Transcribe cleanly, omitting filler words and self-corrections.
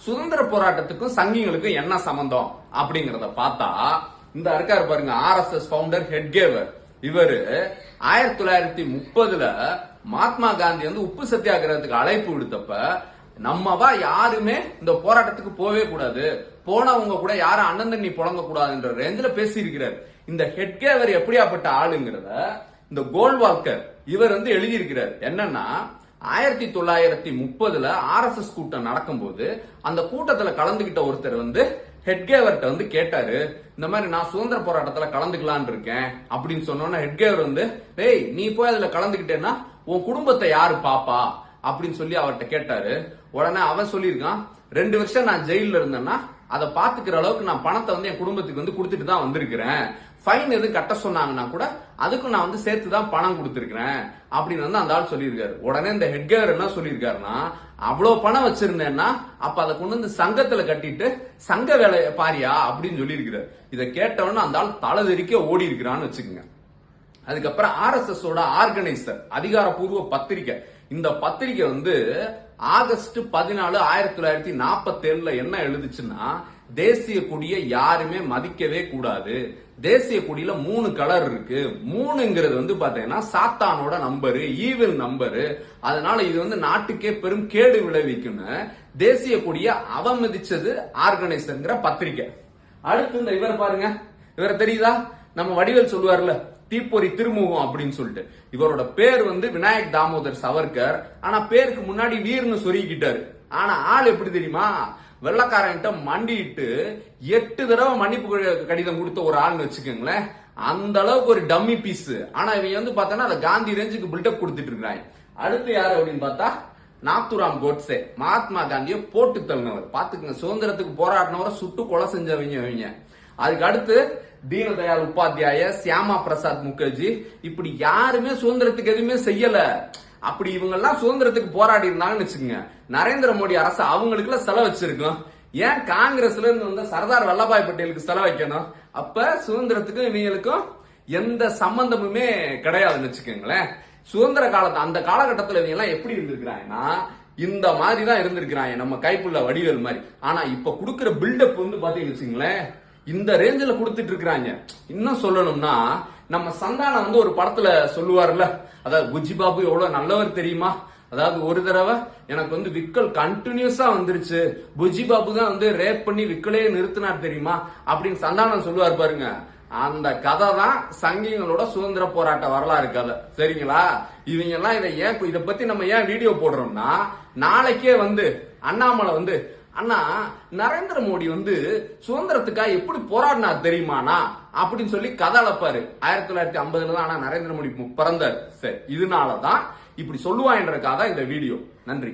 சுதந்திர போராட்டத்துக்கும் சங்கிகளுக்கும் என்ன சம்பந்தம் அப்படிங்கறத பார்த்தா இந்த இருக்காரு பாருங்க, RSS பவுண்டர் ஹெட்கேவர். இவரு 1930 மகாத்மா காந்தி வந்து உப்பு சத்தியாகிரகத்துக்கு அழைப்பு விடுத்தப்ப நம்மவா யாருமே இந்த போராட்டத்துக்கு போவே கூடாது, போனவங்க கூட யாரும் அண்ணன் தண்ணி புழங்க கூடாதுன்ற ரேஞ்சில பேசி இருக்கிறார். இந்த ஹெட்கேவர் எப்படியாப்பட்ட ஆளுங்கிறத இந்த கோல்வால்கர் இவர் வந்து எழுதியிருக்கிறார். என்னன்னா 1930 RSS கூட்டம் நடக்கும்போது அந்த கூட்டத்துல கலந்துகிட்ட ஒருத்தர் வந்து ஹெட்கேவர்ட்ட வந்து கேட்டாரு, இந்த மாதிரி நான் சுதந்திர போராட்டத்துல கலந்துக்கலான் இருக்கேன் அப்படின்னு சொன்னோன்னா ஹெட்கேவர் வந்து, டேய் நீ போய் அதுல கலந்துகிட்டேன்னா உன் குடும்பத்தை யாரு பாப்பா அப்படின்னு சொல்லி அவர்கிட்ட கேட்டாரு. உடனே அவன் சொல்லியிருக்கான், 2 வருஷம் நான் ஜெயில இருந்தேன்னா அதை பாத்துக்கிற அளவுக்கு நான் பணத்தை வந்து என் குடும்பத்துக்கு வந்து கொடுத்துட்டு தான் வந்திருக்கிறேன். ஃபைன் எது கட்ட சொன்னாங்கன்னா கூட அதுக்கு நான் வந்து சேர்த்து தான் பணம் கொடுத்திருக்கிறேன் அப்படின்னு வந்து அந்த ஆள் சொல்லியிருக்காரு. உடனே இந்த ஹெட்கேவர் என்ன சொல்லியிருக்காருன்னா, அவ்வளவு பணம் வச்சிருந்தேன்னா அப்ப அதை கொண்டு வந்து சங்கத்துல கட்டிட்டு சங்க வேலை பாரியா அப்படின்னு சொல்லியிருக்கிறார். இதை கேட்டவொன்னு அந்த ஆள் தலதெறிக்க ஓடி இருக்கிறான்னு வச்சுக்கோங்க. அதுக்கப்புறம் RSS ஓட ஆர்கனைசர் அதிகாரப்பூர்வ பத்திரிகை, இந்த பத்திரிகை வந்து ஆகஸ்ட் 14, 1947 என்ன எழுதுச்சுன்னா, தேசிய கொடியை யாருமே மதிக்கவே கூடாது. தேசிய கொடியில 3 கலர் இருக்கு. 3ங்கிறது வந்து பாத்தீங்கன்னா சாத்தானோட நம்பரு, ஈவில் நம்பரு. அதனால இது வந்து நாட்டுக்கே பெரும் கேடு விளைவிக்கும்னு தேசிய கொடியை அவமதிச்சது ஆர்கனைசர்ங்கிற பத்திரிகை. அடுத்து இந்த இவர் பாருங்க, இவர் தெரியுதா, நம்ம வடிவேல் சொல்லுவார்ல தீப்பொறி திருமுகம் அப்படின்னு சொல்லிட்டு, இவரோட பேர் வந்து விநாயக் தாமோதர் சவர்கர். ஆனா பேருக்கு முன்னாடி வீர்னு சொருகிக்கிட்டாரு. ஆனா ஆள் எப்படி தெரியுமா, வெள்ளக்காரன்ட்ட மண்டிட்டு 8 தடவை மன்னிப்பு கடிதம் கொடுத்த ஒரு ஆள்னு வச்சுக்கோங்களேன். அந்த அளவுக்கு ஒரு டம்மி பீஸ். ஆனா இவங்க வந்து பார்த்தா அதை காந்தி ரேஞ்சுக்கு பில்டப் கொடுத்துட்டு இருக்காங்க. அடுத்து யாரு அப்படின்னு பார்த்தா நாத்துராம் கோட்சே, மகாத்மா காந்தியை போட்டு தள்ளினவர். பாத்துக்கங்க, சுதந்திரத்துக்கு போராடினவரை சுட்டு கொலை செஞ்சவங்க. அதுக்கு அடுத்து தீனதயாள் உபாத்தியாய, சியாமா பிரசாத் முகர்ஜி, இப்படி யாருமே சுதந்திரத்துக்கு எதுவுமே செய்யல. அப்படி இவங்க எல்லாம் சுதந்திரத்துக்கு போராடி இருந்தாங்கன்னு வச்சுக்கோங்க, நரேந்திர மோடி அரசு அவங்களுக்கு எல்லாம் செலவு வச்சிருக்கோம். ஏன் காங்கிரஸ்ல இருந்து வந்த சர்தார் வல்லபாய் பட்டேலுக்கு செலவு வைக்கணும்? அப்ப சுதந்திரத்துக்கும் இவங்களுக்கும் எந்த சம்பந்தமுமே கிடையாதுன்னு வச்சுக்கோங்களேன். சுதந்திர காலத்து அந்த காலகட்டத்தில் இவங்க எல்லாம் எப்படி இருந்திருக்கிறாங்கன்னா இந்த மாதிரி தான் இருந்திருக்கிறாங்க, நம்ம கைப்புள்ள வடிவேல் மாதிரி. ஆனா இப்ப கொடுக்கிற பில்டப் வந்து பாத்தீங்கன்னு வச்சுங்களேன், இந்த ரேஞ்சில் கொடுத்துட்டு இருக்காங்க. இன்னும் சொல்லணும்னா நம்ம சந்தானம் வந்து ஒரு படத்துல சொல்லுவார்ல, அதாவது புஜ்ஜி பாபு எவ்வளவு நல்லவர் தெரியுமா, அதாவது ஒரு தடவை எனக்கு வந்து விக்கல் கண்டினியூஸா வந்துருச்சு, புஜ்ஜி பாபு தான் வந்து ரேப் பண்ணி விக்கலே நிறுத்தினார் தெரியுமா அப்படின்னு சந்தானம் சொல்லுவார் பாருங்க. அந்த கதை தான் சங்கிகளோட சுதந்திர போராட்ட வரலாறு கதை. சரிங்களா? இவங்க எல்லாம் இதை பத்தி நம்ம ஏன் வீடியோ போடுறோம்னா, நாளைக்கே வந்து அண்ணாமலை வந்து, அண்ணா நரேந்திர மோடி வந்து சுதந்திரத்துக்காக எப்படி போராடினார் தெரியுமாண்ணா அப்படின்னு சொல்லி கதை அளப்பாரு. 1950 தான் ஆனா நரேந்திர மோடி பிறந்தார். சரி, இதனாலதான் இப்படி சொல்லுவான்றதுக்காக இந்த வீடியோ. நன்றி.